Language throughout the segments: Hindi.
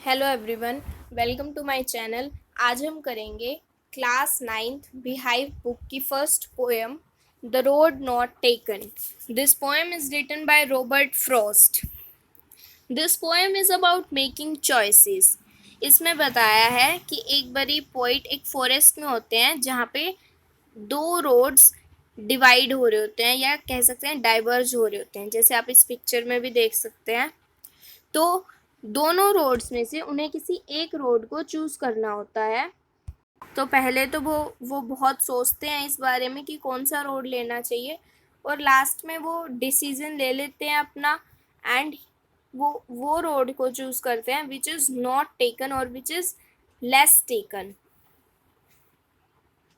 Hello everyone, welcome to my channel. आज हम करेंगे क्लास 9th बिहाइव बुक की first poem the road not taken. This poem is written by Robert Frost. This poem is about making choices. इसमें बताया है कि एक बड़ी पोइट एक फॉरेस्ट में होते हैं जहाँ पे दो रोड्स डिवाइड हो रहे होते हैं या कह सकते हैं डाइवर्ज हो रहे होते हैं, जैसे आप इस पिक्चर में भी देख सकते हैं। तो दोनों रोड्स में से उन्हें किसी एक रोड को चूज करना होता है। तो पहले तो वो बहुत सोचते हैं इस बारे में कि कौन सा रोड लेना चाहिए, और लास्ट में वो डिसीजन ले लेते हैं अपना, एंड वो रोड को चूज करते हैं विच इज़ नॉट टेकन और विच इज़ लेस टेकन।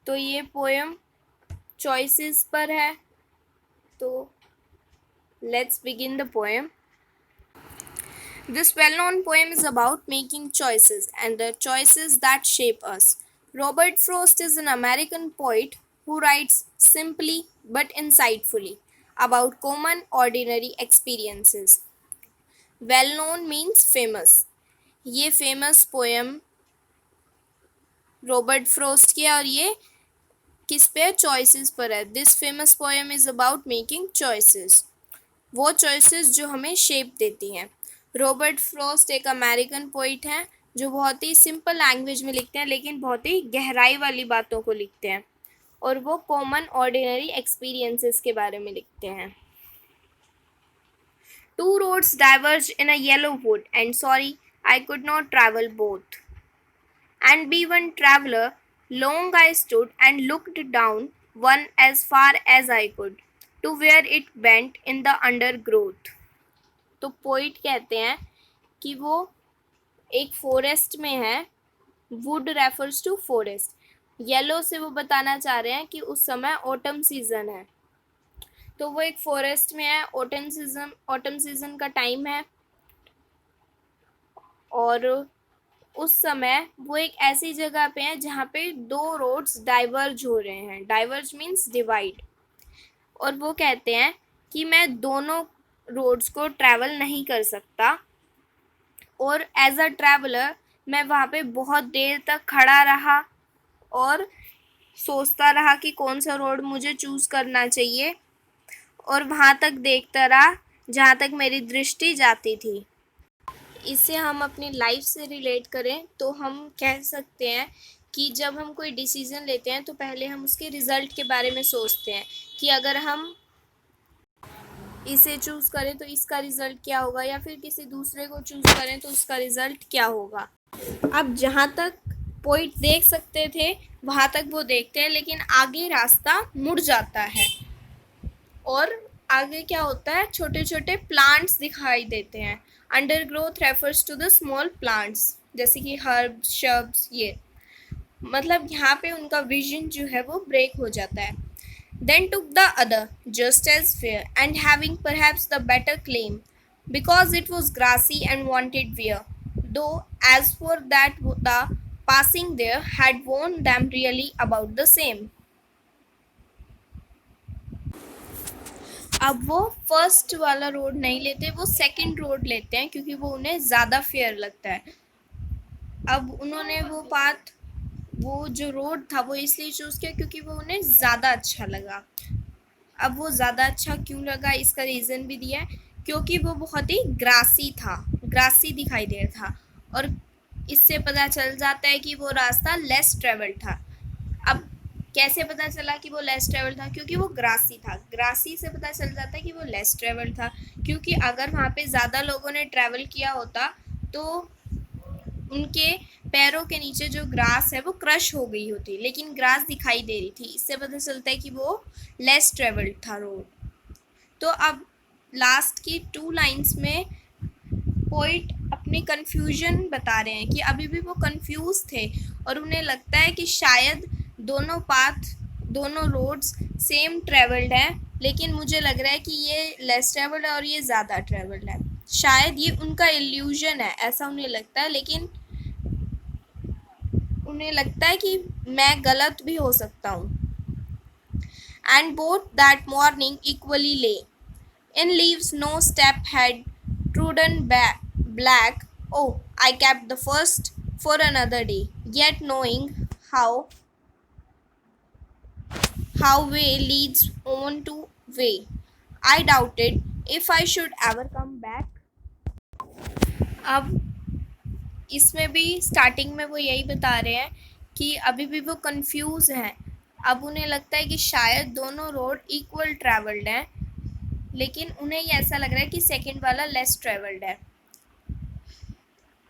तो ये पोएम चॉइसेस पर है। तो let's begin the poem. This well known poem is about making choices and the choices that shape us. Robert Frost is an American poet who writes simply but insightfully about common, ordinary experiences. Well known means famous. ये फेमस पोएम रॉबर्ट फ्रॉस्ट की है और ये किस पे चॉइसेस पर है। This famous poem is about making choices, वो चॉइसेस जो हमें शेप देती हैं। रॉबर्ट फ्रॉस्ट एक अमेरिकन पोइट हैं जो बहुत ही सिंपल लैंग्वेज में लिखते हैं लेकिन बहुत ही गहराई वाली बातों को लिखते हैं, और वो कॉमन ऑर्डिनरी एक्सपीरियंसेस के बारे में लिखते हैं। Two roads diverged in a yellow wood, and sorry, I could not travel both. And be one traveler, long I stood and looked down one as far as I could, to where it bent in the undergrowth. तो पोइट कहते हैं कि वो एक फॉरेस्ट में है। Wood refers to forest. Yellow से वो बताना चाह रहे हैं कि उस समय ऑटम सीजन है। तो वो एक फॉरेस्ट में है, ऑटम सीजन का टाइम है, और उस समय वो एक ऐसी जगह पे है जहाँ पे दो रोड्स डाइवर्ज हो रहे हैं। Diverge means divide. और वो कहते हैं कि मैं दोनों रोड्स को ट्रैवल नहीं कर सकता, और एज अ ट्रैवलर मैं वहाँ पे बहुत देर तक खड़ा रहा और सोचता रहा कि कौन सा रोड मुझे चूज़ करना चाहिए, और वहाँ तक देखता रहा जहाँ तक मेरी दृष्टि जाती थी। इसे हम अपनी लाइफ से रिलेट करें तो हम कह सकते हैं कि जब हम कोई डिसीज़न लेते हैं तो पहले हम उसके रिज़ल्ट के बारे में सोचते हैं कि अगर हम इसे चूज़ करें तो इसका रिज़ल्ट क्या होगा, या फिर किसी दूसरे को चूज़ करें तो उसका रिज़ल्ट क्या होगा। अब जहाँ तक पोइट देख सकते थे वहाँ तक वो देखते हैं, लेकिन आगे रास्ता मुड़ जाता है और आगे क्या होता है, छोटे छोटे प्लांट्स दिखाई देते हैं। Undergrowth refers to the small plants, जैसे कि हर्ब शब्स। ये मतलब यहाँ पे उनका विजन जो है वो ब्रेक हो जाता है। Then took the other, just as fair, and having perhaps the better claim, because it was grassy and wanted wear, though as for that the passing there had warned them really about the same. अब वो फर्स्ट वाला रोड नहीं लेते, वो सेकंड रोड लेते हैं क्योंकि वो उन्हें ज़्यादा फेयर लगता है। अब उन्होंने वो जो रोड था वो इसलिए चूज़ किया क्योंकि वो उन्हें ज़्यादा अच्छा लगा। अब वो ज़्यादा अच्छा क्यों लगा इसका रीज़न भी दिया है, क्योंकि वो बहुत ही ग्रासी दिखाई दे रहा था, और इससे पता चल जाता है कि वो रास्ता लेस ट्रेवल्ड था। अब कैसे पता चला कि वो लेस ट्रेवल था, क्योंकि वो ग्रासी था। ग्रासी से पता चल जाता है कि वो लेस ट्रेवल था, क्योंकि अगर वहाँ पे ज़्यादा लोगों ने ट्रैवल किया होता तो उनके पैरों के नीचे जो ग्रास है वो क्रश हो गई होती, लेकिन ग्रास दिखाई दे रही थी। इससे पता चलता है कि वो लेस ट्रेवल्ड था रोड। तो अब लास्ट की 2 लाइन्स में पोइट अपनी कन्फ्यूजन बता रहे हैं कि अभी भी वो कंफ्यूज थे और उन्हें लगता है कि शायद दोनों रोड्स सेम ट्रेवल्ड हैं, लेकिन मुझे लग रहा है कि ये लेस ट्रेवल्ड है और ये ज़्यादा ट्रेवल्ड है। शायद ये उनका इल्यूजन है, ऐसा उन्हें लगता है, लेकिन उन्हें लगता है कि मैं गलत भी हो सकता हूँ। And both that morning equally lay in leaves no step had trodden black. Oh, I kept the first for another day, yet knowing how way leads on to way, I doubted if I should ever come back. अब इसमें भी स्टार्टिंग में वो यही बता रहे हैं कि अभी भी वो कंफ्यूज हैं। अब उन्हें लगता है कि शायद दोनों रोड इक्वल ट्रैवल्ड हैं, लेकिन उन्हें ये ऐसा लग रहा है कि सेकंड वाला लेस ट्रैवल्ड है।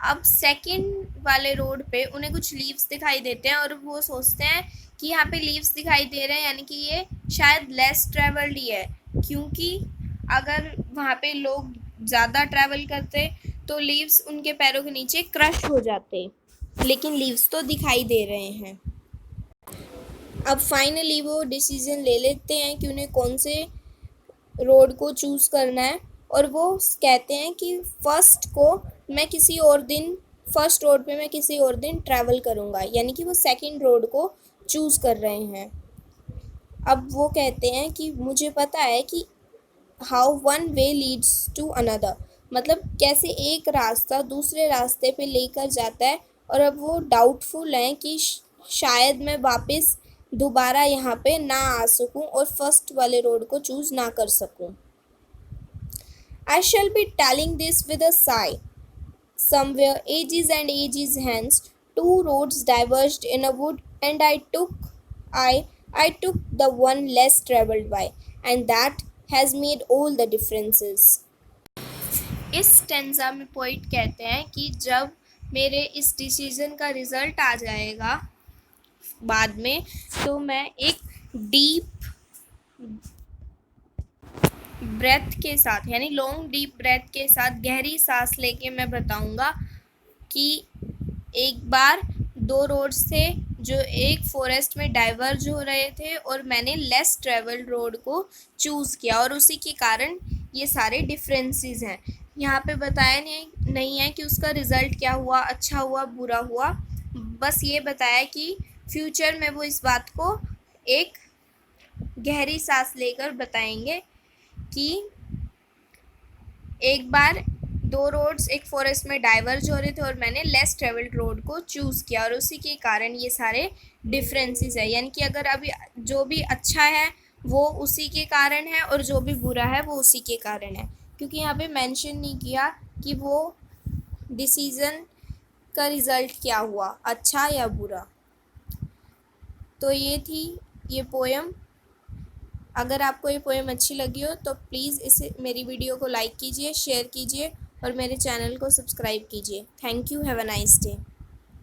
अब सेकंड वाले रोड पे उन्हें कुछ लीव्स दिखाई देते हैं और वो सोचते हैं कि यहाँ पे लीव्स दिखाई दे रहे हैं, यानी कि ये शायद लेस ट्रैवल्ड ही है, क्योंकि अगर वहाँ पे लोग ज़्यादा ट्रैवल करते तो लीव्स उनके पैरों के नीचे क्रश हो जाते, लेकिन लीव्स तो दिखाई दे रहे हैं। अब फाइनली वो डिसीजन ले लेते हैं कि उन्हें कौन से रोड को चूज़ करना है, और वो कहते हैं कि फर्स्ट रोड पे मैं किसी और दिन ट्रैवल करूँगा, यानी कि वो सेकंड रोड को चूज़ कर रहे हैं। अब वो कहते हैं कि मुझे पता है कि how one way leads to another, मतलब कैसे एक रास्ता दूसरे रास्ते पे लेकर जाता है, और अब वो डाउटफुल हैं कि शायद मैं वापस दोबारा यहाँ पे ना आ सकूँ और फर्स्ट वाले रोड को चूज़ ना कर सकूँ। I shall be telling this with a sigh. Somewhere ages and ages hence, two roads diverged in a wood, and I took the one less travelled by, and that has made all the differences. इस स्टेंजा में पोइट कहते हैं कि जब मेरे इस डिसीजन का रिज़ल्ट आ जाएगा बाद में, तो मैं एक डीप ब्रेथ के साथ, यानी लॉन्ग डीप ब्रेथ के साथ गहरी सांस लेके मैं बताऊंगा कि एक बार दो रोड्स थे जो एक फॉरेस्ट में डाइवर्ज हो रहे थे, और मैंने लेस ट्रेवल्ड रोड को चूज़ किया, और उसी के कारण ये सारे डिफरेंसेस हैं। यहाँ पे बताया नहीं है कि उसका रिज़ल्ट क्या हुआ, अच्छा हुआ बुरा हुआ, बस ये बताया कि फ्यूचर में वो इस बात को एक गहरी सांस लेकर बताएंगे कि एक बार दो रोड्स एक फॉरेस्ट में डाइवर्ज हो रहे थे और मैंने लेस ट्रेवल्ड रोड को चूज़ किया, और उसी के कारण ये सारे डिफरेंसेस है। यानी कि अगर अभी जो भी अच्छा है वो उसी के कारण है, और जो भी बुरा है वो उसी के कारण है, क्योंकि यहाँ पे मेंशन नहीं किया कि वो डिसीज़न का रिज़ल्ट क्या हुआ, अच्छा या बुरा। तो ये थी ये पोएम। अगर आपको ये पोएम अच्छी लगी हो तो प्लीज़ मेरी वीडियो को लाइक कीजिए, शेयर कीजिए और मेरे चैनल को सब्सक्राइब कीजिए। Thank you, have a nice day.